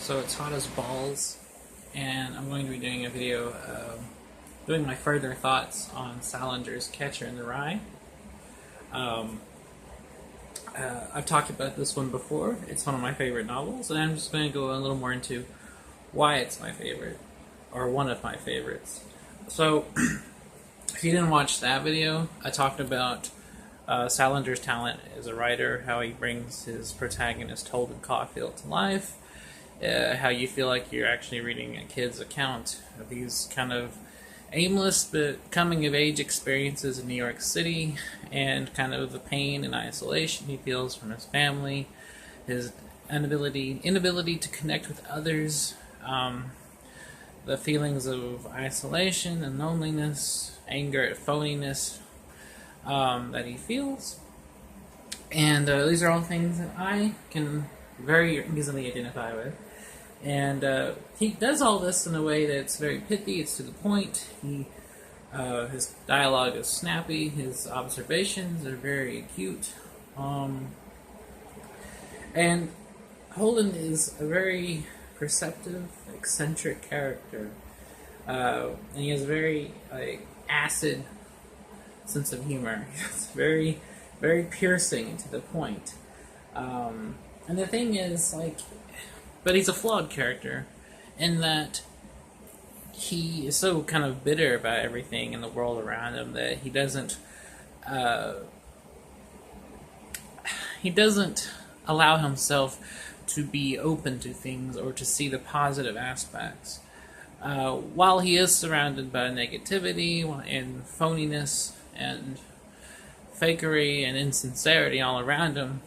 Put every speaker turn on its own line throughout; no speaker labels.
So it's hot as balls, and I'm going to be doing a video doing my further thoughts on Salinger's Catcher in the Rye. I've talked about this one before. It's one of my favorite novels, and I'm just going to go a little more into why it's my favorite, or one of my favorites. So, if you didn't watch that video, I talked about Salinger's talent as a writer, how he brings his protagonist Holden Caulfield to life, how you feel like you're actually reading a kid's account of these kind of aimless but coming-of-age experiences in New York City, and kind of the pain and isolation he feels from his family, his inability to connect with others, the feelings of isolation and loneliness, anger at phoniness that he feels. And these are all things that I can very easily identify with. And he does all this in a way that's very pithy, it's to the point. His dialogue is snappy, his observations are very acute. And Holden is a very perceptive, eccentric character. And he has a very acid sense of humor. It's very, very piercing and to the point. And the thing is, but he's a flawed character in that he is so kind of bitter about everything in the world around him that he doesn't allow himself to be open to things or to see the positive aspects. While he is surrounded by negativity and phoniness and fakery and insincerity all around him,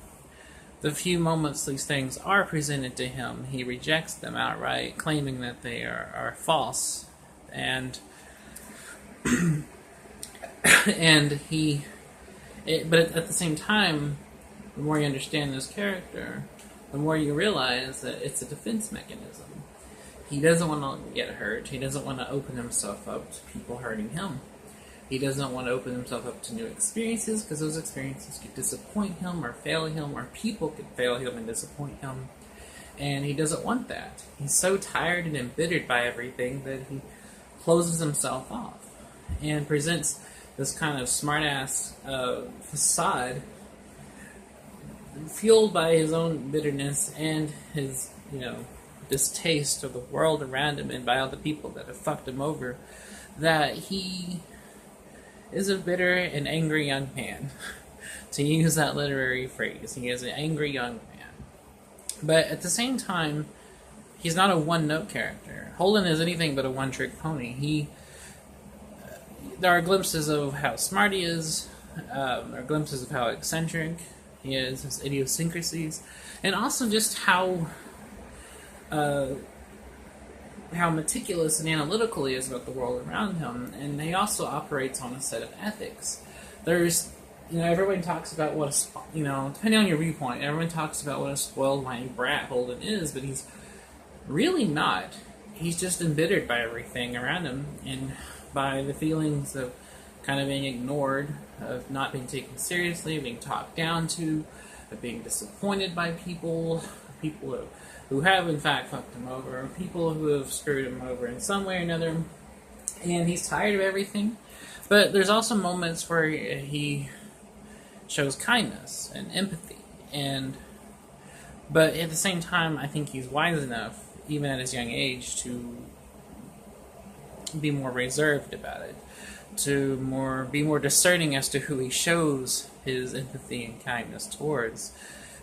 the few moments these things are presented to him, he rejects them outright, claiming that they are false. And but at the same time, the more you understand this character, the more you realize that it's a defense mechanism. He doesn't want to get hurt. He doesn't want to open himself up to people hurting him. He doesn't want to open himself up to new experiences, because those experiences could disappoint him or fail him, or people could fail him and disappoint him. And he doesn't want that. He's so tired and embittered by everything that he closes himself off and presents this kind of smart-ass facade fueled by his own bitterness and his, distaste of the world around him and by all the people that have fucked him over, that he is a bitter and angry young man, to use that literary phrase. He is an angry young man. But at the same time, he's not a one-note character. Holden is anything but a one-trick pony. There are glimpses of how smart he is, there are glimpses of how eccentric he is, his idiosyncrasies, and also just how meticulous and analytical he is about the world around him. And he also operates on a set of ethics. There's, everyone talks about what depending on your viewpoint, everyone talks about what a spoiled, whiny brat Holden is, but he's really not. He's just embittered by everything around him, and by the feelings of kind of being ignored, of not being taken seriously, of being talked down to, of being disappointed by people who have in fact fucked him over, people who have screwed him over in some way or another, and he's tired of everything. But there's also moments where he shows kindness and empathy, but at the same time, I think he's wise enough, even at his young age, to be more reserved about it, to be more discerning as to who he shows his empathy and kindness towards.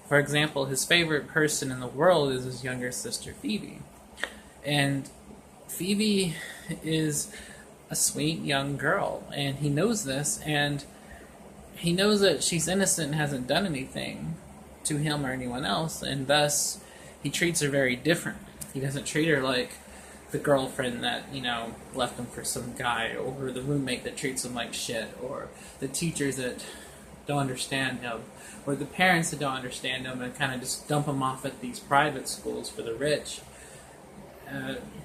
For example, his favorite person in the world is his younger sister, Phoebe. And Phoebe is a sweet young girl, and he knows this, and he knows that she's innocent and hasn't done anything to him or anyone else, and thus he treats her very differently. He doesn't treat her like the girlfriend that, left him for some guy, or the roommate that treats him like shit, or the teachers that don't understand him, or the parents that don't understand him and kind of just dump him off at these private schools for the rich.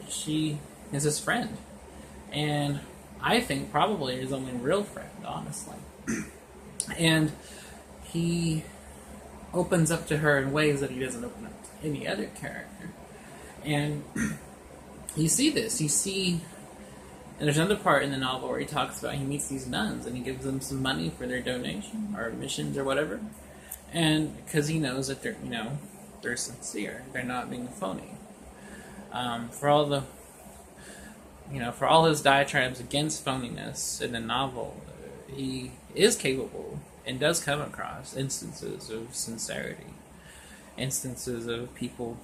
She is his friend, and I think probably his only real friend, honestly. And he opens up to her in ways that he doesn't open up to any other character. And you see this. You see, and there's another part in the novel where he talks about he meets these nuns and he gives them some money for their donation or missions or whatever, and because he knows that they're sincere, they're not being phony. For all his diatribes against phoniness in the novel, he is capable and does come across instances of sincerity, instances of people,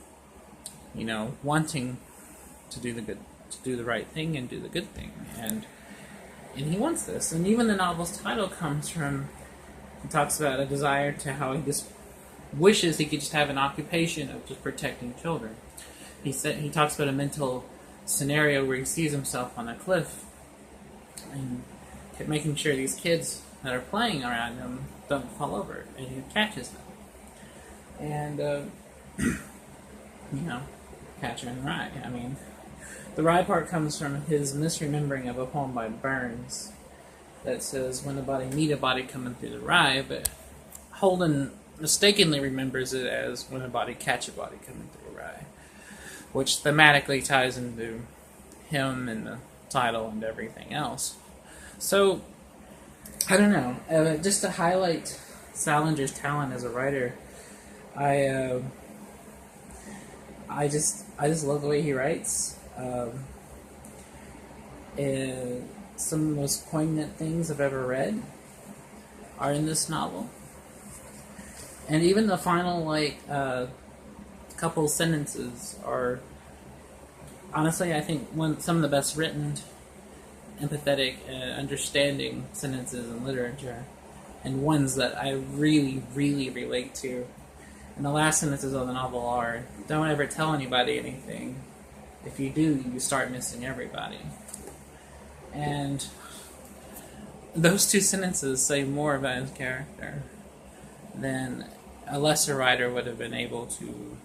wanting to do the right thing and do the good thing, and he wants this. And even the novel's title comes from, he talks about a desire to how he just wishes he could just have an occupation of just protecting children. He talks about a mental scenario where he sees himself on a cliff and making sure these kids that are playing around him don't fall over, and he catches them. And catch him in the rye. I mean, the rye part comes from his misremembering of a poem by Burns that says, "When a body meet a body coming through the rye," but Holden mistakenly remembers it as "when a body catch a body coming through a rye," which thematically ties into him and the title and everything else. So, I don't know. Just to highlight Salinger's talent as a writer, I just love the way he writes. Some of the most poignant things I've ever read are in this novel, and even the final couple sentences are, honestly, I think some of the best written, empathetic, understanding sentences in literature, and ones that I really, really relate to. And the last sentences of the novel are, "Don't ever tell anybody anything. If you do, you start missing everybody." And those two sentences say more about his character than a lesser writer would have been able to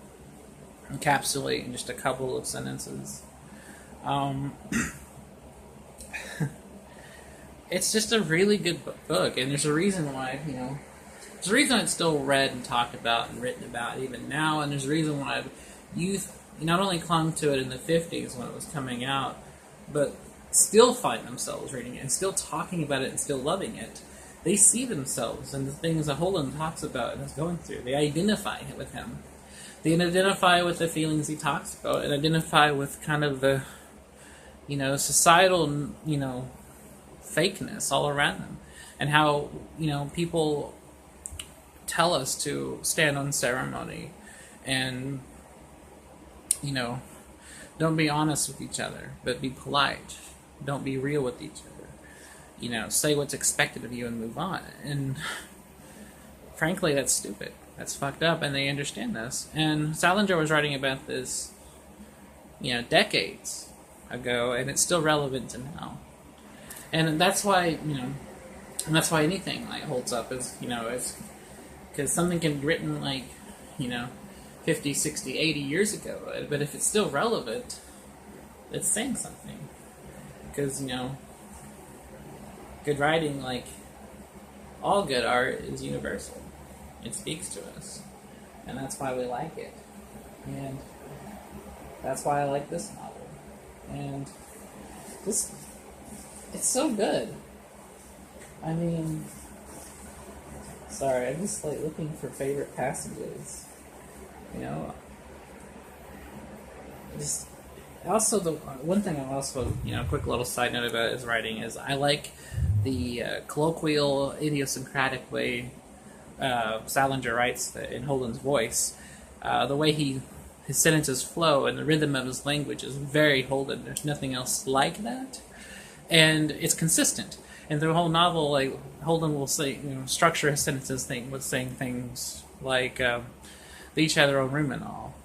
encapsulate in just a couple of sentences. It's just a really good book, and there's a reason why, there's a reason it's still read and talked about and written about even now, and there's a reason why youth not only clung to it in the 50s when it was coming out, but still find themselves reading it and still talking about it and still loving it. They see themselves in the things that Holden talks about and is going through. They identify with him. They identify with the feelings he talks about and identify with kind of the, societal, fakeness all around them. And how, people tell us to stand on ceremony and, don't be honest with each other, but be polite. Don't be real with each other. Say what's expected of you and move on. And frankly, that's stupid. That's fucked up, and they understand this. And Salinger was writing about this, decades ago, and it's still relevant to now. And that's why, and that's why anything holds up is, it's because something can be written 50, 60, 80 years ago, but if it's still relevant, it's saying something. Because, good writing, all good art, is universal. It speaks to us. And that's why we like it. And that's why I like this novel. And it's so good. I mean, sorry, I'm just looking for favorite passages. Also, the one thing I also, quick little side note about his writing is I like the colloquial, idiosyncratic way Salinger writes in Holden's voice. The way his sentences flow and the rhythm of his language is very Holden. There's nothing else like that, and it's consistent. And the whole novel, Holden will say, structure his sentences with saying things like, "They each had their own room and all,"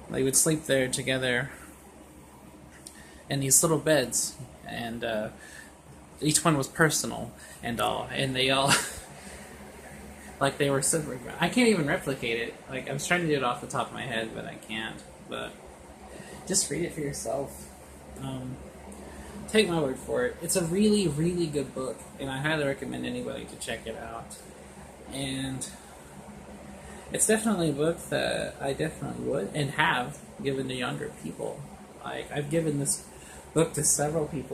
they would sleep there together in these little beds, and each one was personal and all, and they all they were separate. I can't even replicate it. I was trying to do it off the top of my head, but I can't. But just read it for yourself. Take my word for it. It's a really, really good book, and I highly recommend anybody to check it out. And it's definitely a book that I definitely would and have given to younger people. Like I've given this book to several people